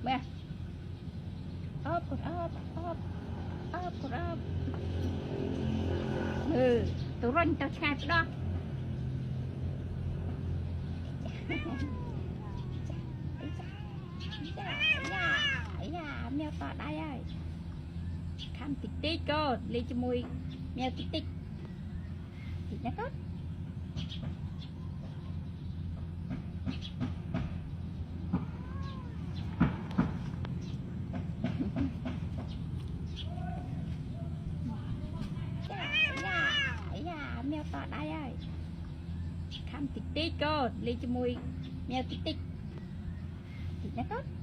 mẹ ốp cột ốp ốp ốp cột ốp tụi ranh tao khai đó mèo to đây ơi khăm tít tít cô đi cho mùi mèo tít tít tít nhá cốt mèo to đây ơi khăm tít tít cô đi cho mùi mèo tít tít tít nhá cốt